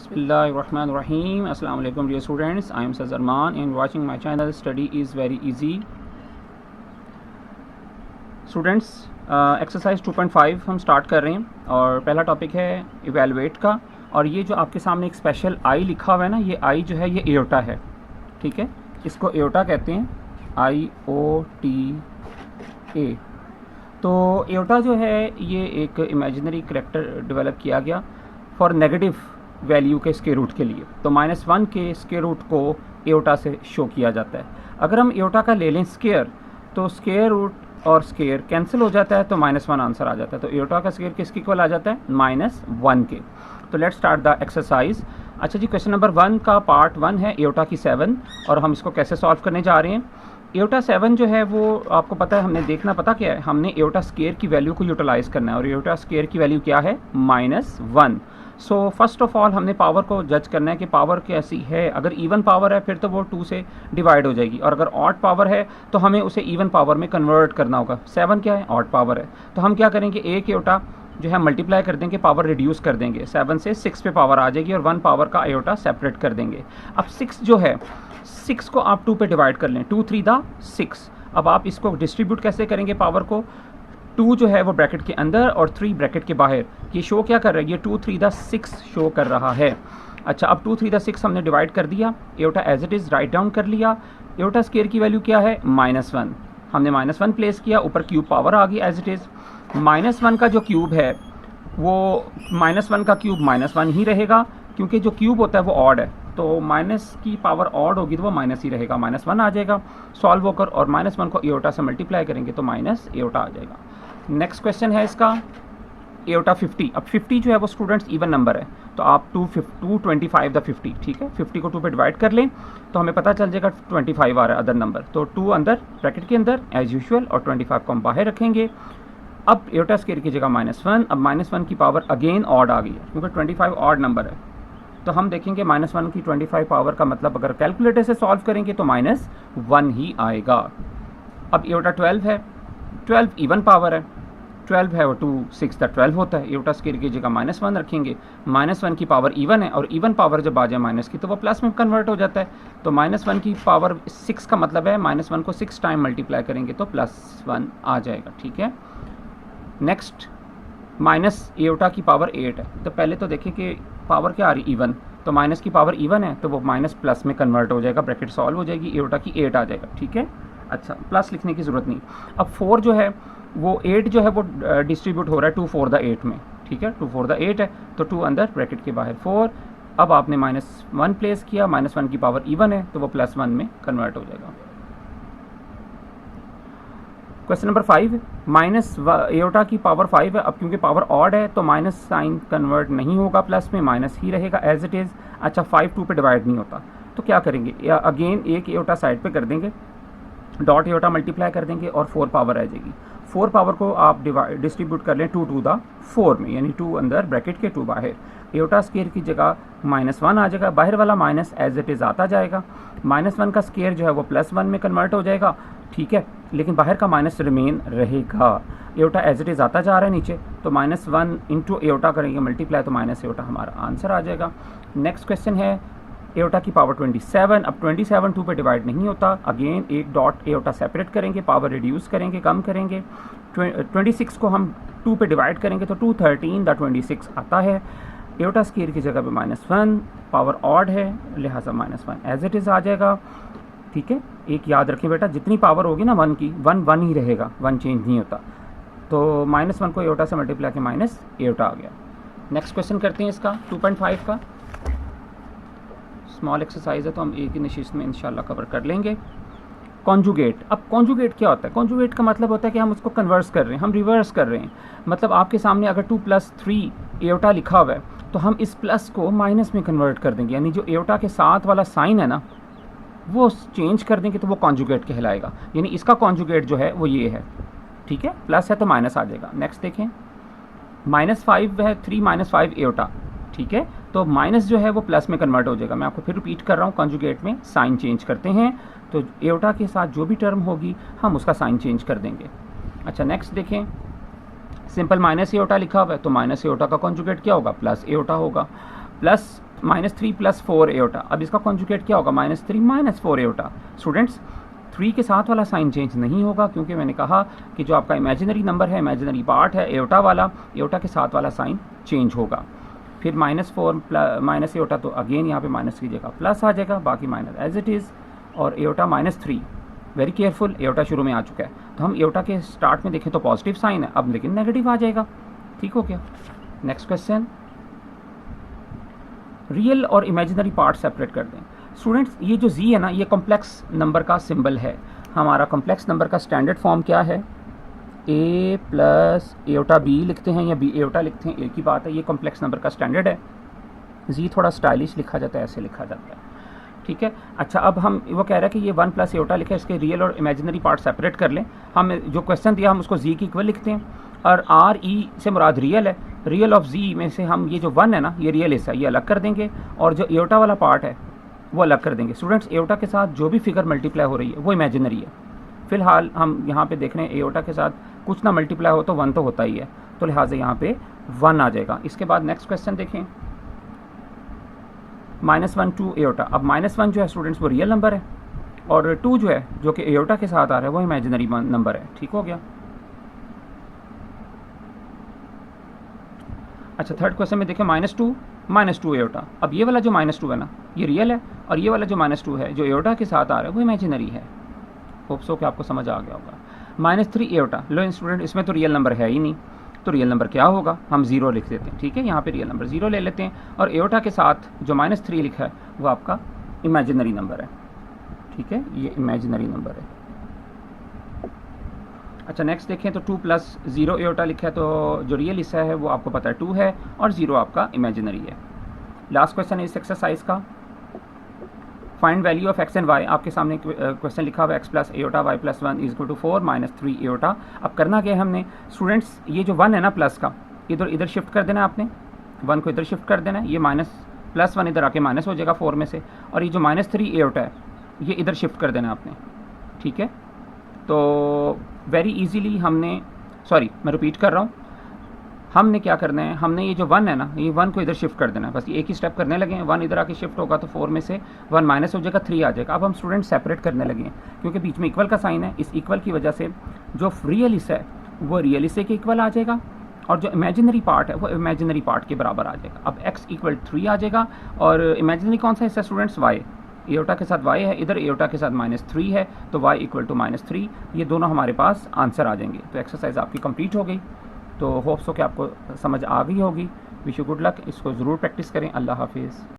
Bismillahirrahmanirrahim. Assalamu alaikum dear students. I am Sazarman and watching my channel. Study is very easy. Students, exercise 2.5 हम start कर रहे हैं और पहला topic है इवेलुएट का। और ये जो आपके सामने एक स्पेशल आई लिखा हुआ है ना, ये आई जो है ये एओर्टा है, ठीक है। इसको एओर्टा कहते हैं, IOTA। तो एओर्टा जो है ये एक इमेजिनरी करैक्टर डेवलप किया गया फॉर नेगेटिव वैल्यू के स्क्वायर रूट के लिए। तो -1 के स्क्वायर रूट को एओर्टा से शो किया जाता है। अगर हम एओर्टा का ले लें स्क्वायर, तो स्क्वायर रूट और स्क्वायर कैंसिल हो जाता है, तो -1 आंसर आ जाता है। तो एओर्टा का स्क्वायर किसके इक्वल आ जाता है? -1 के। तो लेट्स स्टार्ट द एक्सरसाइज। अच्छा जी, क्वेश्चन नंबर 1 का पार्ट 1 है एओर्टा की 7, और हम इसको कैसे सॉल्व करने जा रहे हैं। एओर्टा 7 जो है वो आपको पता है, हमने देखना पता क्या है, हमने एओर्टा स्क्वायर की वैल्यू को यूटिलाइज करना है, और एओर्टा स्क्वायर की वैल्यू क्या है? -1। सो फर्स्ट ऑफ ऑल हमने पावर को जज करना है कि पावर कैसी है। अगर इवन पावर है फिर तो वो 2 से डिवाइड हो जाएगी, और अगर ऑड पावर है तो हमें उसे इवन पावर में कन्वर्ट करना होगा। 7 क्या है? ऑड पावर है। तो हम क्या करेंगे, एक एओर्टा जो है मल्टीप्लाई कर देंगे, पावर रिड्यूस कर देंगे, 7 से 6 पे पावर आ जाएगी, और 1 पावर का एओर्टा सेपरेट कर देंगे। अब 6 जो है, 6 को आप 2 पे डिवाइड कर लें, 2 3 दा 6। अब आप इसको डिस्ट्रीब्यूट कैसे करेंगे पावर को? 2 जो है वो ब्रैकेट के अंदर और 3 ब्रैकेट के बाहर। ये शो क्या कर रहा है? ये 2 3 दा 6 शो कर रहा है। अच्छा, अब 2 3 दा 6 हमने डिवाइड कर दिया, aorta as it is write down कर लिया। एओर्टा स्क्वायर की वैल्यू क्या है? -1। हमने -1 प्लेस किया, ऊपर क्यूब पावर आ गई एज इट इज़। -1 का जो क्यूब है वो -1 का क्यूब -1 ही रहेगा, क्योंकि जो क्यूब होता है वो ऑड है, तो माइनस की पावर ऑड होगी तो वो माइनस ही रहेगा, -1 आ जाएगा। सॉल्व होकर और -1 को एओर्टा से मल्टीप्लाई करेंगे तो माइनस एओर्टा आ जाएगा। नेक्स्ट क्वेश्चन है इसका एओर्टा 50। अब 50 जो है वो स्टूडेंट्स इवन नंबर है, तो आप 225 द 50, ठीक है। 50 को 2 पे डिवाइड कर लें तो हमें पता चल जाएगा 25 आ रहा है अदर नंबर। तो 2 अंदर ब्रैकेट के अंदर एज यूजुअल, और 25 को हम बाहर रखेंगे। अब एओर्टा स्क्वायर की जगह -1, अब -1 की पावर अगेन ऑड आ गई है, क्योंकि 25 ऑड नंबर है। तो हम देखेंगे -1 की 25 पावर का मतलब अगर कैलकुलेटर से सॉल्व करेंगे तो -1 ही आएगा। अब एओर्टा 12 है, 12 इवन पावर है, 12 है वो 2 6 दा 12 होता है। एओर्टा स्क्वायर की जगह -1 रखेंगे, -1 की पावर इवन है, और इवन पावर जब आ जाए माइनस की तो वो प्लस में कन्वर्ट हो जाता है। तो -1 की पावर 6 का मतलब है -1 को 6 टाइम मल्टीप्लाई करेंगे तो +1 आ जाएगा, ठीक है। नेक्स्ट माइनस एओर्टा की पावर 8 है, तो पहले तो देखें कि पावर क्या आ रही? इवन। तो माइनस की पावर इवन है तो वो माइनस प्लस में कन्वर्ट हो जाएगा, ब्रैकेट सॉल्व हो जाएगी, एओर्टा की 8 आ जाएगा, ठीक है। अच्छा, प्लस लिखने की ज़रूरत नहीं। अब 4 जो है वो 8 जो है वो डिस्ट्रीब्यूट हो रहा है 2 4 द 8 में, ठीक है। 2 4 द 8 है तो 2 अंदर ब्रैकेट के बाहर 4। अब आपने -1 प्लेस किया, -1 की पावर इवन है तो वो +1 में कन्वर्ट हो जाएगा। क्वेश्चन नंबर 5, माइनस एओर्टा की पावर 5 है। अब क्योंकि पावर ऑड है तो माइनस साइन कन्वर्ट नहीं होगा, प्लस में माइनस ही रहेगा एज इट इज़। अच्छा, 5 2 पे डिवाइड नहीं होता, तो क्या करेंगे? या अगेन एक एओर्टा साइड पे कर देंगे, डॉट एओर्टा मल्टीप्लाई कर देंगे और 4 पावर आ जाएगी। 4 पावर को आप डिस्ट्रीब्यूट कर लें 2 2 दा 4 में, यानी 2 अंदर ब्रैकेट के 2 बाहर। एओर्टा स्क्वायर की जगह -1 आ जाएगा, बाहर वाला माइनस एज इट इज़ आता जाएगा। -1 का स्क्वायर जो है वो +1 में कन्वर्ट हो जाएगा, ठीक है, लेकिन बाहर का माइनस रिमेन रहेगा। एओर्टा एज इट इज़ आता जा रहा है नीचे, तो -1 इंटू एओर्टा करेंगे मल्टीप्लाई, तो माइनस एओर्टा हमारा आंसर आ जाएगा। नेक्स्ट क्वेश्चन है एओर्टा की पावर 27। अब 27 2 पे डिवाइड नहीं होता, अगेन एक डॉट एओर्टा सेपरेट करेंगे, पावर रिड्यूस करेंगे, कम करेंगे। 26 को हम 2 पे डिवाइड करेंगे तो 2 13 दा 26 आता है। एओर्टा स्क्वायर की जगह पे -1, पावर ऑड है लिहाजा -1 एज इट इज़ आ जाएगा, ठीक है। एक याद रखें बेटा, जितनी पावर होगी ना 1 की, 1 ही रहेगा, 1 चेंज नहीं होता। तो -1 को एओर्टा से मल्टीप्लाई के माइनस एओर्टा आ गया। नेक्स्ट क्वेश्चन करते हैं इसका 2.5 का। स्मॉल एक्सरसाइज है तो हम एक ही नशिस्त में इंशाल्लाह कवर कर लेंगे। कॉन्जुगेट। अब कॉन्जुगेट क्या होता है? कॉन्जुगेट का मतलब होता है कि हम उसको कन्वर्स कर रहे हैं, हम रिवर्स कर रहे हैं। मतलब आपके सामने अगर 2 + 3 एओर्टा लिखा हुआ है तो हम इस प्लस को माइनस में कन्वर्ट कर देंगे, यानी जो एओर्टा के साथ वाला साइन है ना वो चेंज कर देंगे तो वो कॉन्जुगेट कहलाएगा। यानी इसका कॉन्जुगेट जो है वो ये है, ठीक है। प्लस है तो माइनस आ जाएगा। नेक्स्ट देखें, -5 है, 3 - 5 एओर्टा, ठीक है। तो माइनस जो है वो प्लस में कन्वर्ट हो जाएगा। मैं आपको फिर रिपीट कर रहा हूँ, कॉन्जुगेट में साइन चेंज करते हैं, तो एओर्टा के साथ जो भी टर्म होगी हम उसका साइन चेंज कर देंगे। अच्छा, नेक्स्ट देखें, सिंपल माइनस एओर्टा लिखा हुआ है तो माइनस एओर्टा का कॉन्जुगेट क्या होगा? प्लस एओर्टा होगा। Plus -3 + 4 aorta. अब इसका कॉन्जुगेट क्या होगा? -3 - 4 एयोटा। स्टूडेंट्स 3 के साथ वाला साइन चेंज नहीं होगा, क्योंकि मैंने कहा कि जो आपका इमेजिनरी नंबर है, इमेजिनरी पार्ट है एयोटा वाला, एयोटा के साथ वाला साइन चेंज होगा। फिर -4 माइनस एयोटा, तो अगेन यहाँ पे माइनस की जगह प्लस आ जाएगा, बाकी माइनस एज इट इज़। और एयोटा -3, वेरी केयरफुल, एयोटा शुरू में आ चुका है, तो हम एयोटा के स्टार्ट में देखें तो पॉजिटिव साइन है, अब लेकिन नेगेटिव आ जाएगा। ठीक हो गया। नेक्स्ट क्वेश्चन, रियल और इमेजिनरी पार्ट सेपरेट कर दें। स्टूडेंट्स ये जो जी है ना, ये कॉम्प्लेक्स नंबर का सिंबल है। हमारा कॉम्प्लेक्स नंबर का स्टैंडर्ड फॉर्म क्या है? a प्लस एयोटा b लिखते हैं या b एयोटा लिखते हैं, एक ही बात है। ये कॉम्प्लेक्स नंबर का स्टैंडर्ड है। जी थोड़ा स्टाइलिश लिखा जाता है, ऐसे लिखा जाता है। ठीक है। अच्छा, अब हम वो कह रहे हैं कि ये 1 + एयोटा लिखे, इसके रियल और इमेजिनरी पार्ट सेपरेट कर लें। हम जो क्वेश्चन दिया हम उसको जी की इक्वल लिखते हैं, और आर ई से मुराद रियल है। रियल ऑफ जी में से हम ये जो 1 है ना, ये रियल हिस्सा, ये अलग कर देंगे, और जो एयोटा वाला पार्ट है वो अलग कर देंगे। स्टूडेंट्स एयोटा के साथ जो भी फिगर मल्टीप्लाई हो रही है वो इमेजिनरी है। फिलहाल हम यहाँ पे देख रहे हैं एयोटा के साथ कुछ ना मल्टीप्लाई हो तो 1 तो होता ही है, तो लिहाजा यहाँ पे 1 आ जाएगा। इसके बाद नेक्स्ट क्वेश्चन देखें, -1 2 एयोटा। अब -1 जो है स्टूडेंट्स वो रियल नंबर है, और 2 जो है जो कि एयोटा के साथ आ रहा है वो इमेजिनरी नंबर है। ठीक हो गया। अच्छा, थर्ड क्वेश्चन में देखें, -2 एयोटा। अब ये वाला जो -2 है ना, ये रियल है, और ये वाला जो -2 है जो एयोटा के साथ आ रहा है वो इमेजिनरी है। होप सो कि आपको समझ आ गया होगा। -3 एयोटा। लो स्टूडेंट, इसमें तो रियल नंबर है ही नहीं, तो रियल नंबर क्या होगा? हम 0 लिख देते हैं। ठीक है, यहाँ पे रियल नंबर 0 ले लेते हैं, और एयोटा के साथ जो -3 लिखा है वो आपका इमेजिनरी नंबर है। ठीक है, ये इमेजिनरी नंबर है। अच्छा, नेक्स्ट देखें तो 2 + 0 एयोटा लिखा है, तो जो रियल हिस्सा है वो आपको पता है 2 है, और 0 आपका इमेजिनरी है। लास्ट क्वेश्चन है इस एक्सरसाइज का, find value of x and y। आपके सामने क्वेश्चन लिखा हुआ है x + एयोटा y + 1 = 4 -3 एयोटा। अब करना क्या है हमने स्टूडेंट्स, ये जो 1 है ना प्लस का, इधर शिफ्ट कर देना है आपने, 1 को इधर शिफ्ट कर देना है, ये +1 इधर आके माइनस हो जाएगा 4 में से, और ये जो -3 एयोटा है ये इधर शिफ्ट कर देना आपने। ठीक है, तो वेरी इजीली हमने, सॉरी मैं रिपीट कर रहा हूँ, हमने क्या करना है, हमने ये जो 1 है ना, ये 1 को इधर शिफ्ट कर देना है, बस ये एक ही स्टेप करने लगे हैं। 1 इधर आके शिफ्ट होगा तो 4 में से 1 माइनस हो जाएगा, 3 आ जाएगा। अब हम स्टूडेंट सेपरेट करने लगे हैं, क्योंकि बीच में इक्वल का साइन है, इस इक्वल की वजह से जो रियल हिस्सा है वो रियल हिस्से के इक्वल आ जाएगा, और जो इमेजिनरी पार्ट है वो इमेजिनरी पार्ट के बराबर आ जाएगा। अब x = 3 आ जाएगा, और इमेजिनरी कौन सा हिस्सा स्टूडेंट्स? y। एयोटा के साथ y है, इधर एयोटा के साथ -3 है, तो y = -3। ये दोनों हमारे पास आंसर आ जाएंगे। तो एक्सरसाइज आपकी कंप्लीट हो गई। तो होप्स हो कि आपको समझ आ गई होगी। विश यू गुड लक, इसको ज़रूर प्रैक्टिस करें। अल्लाह हाफिज़।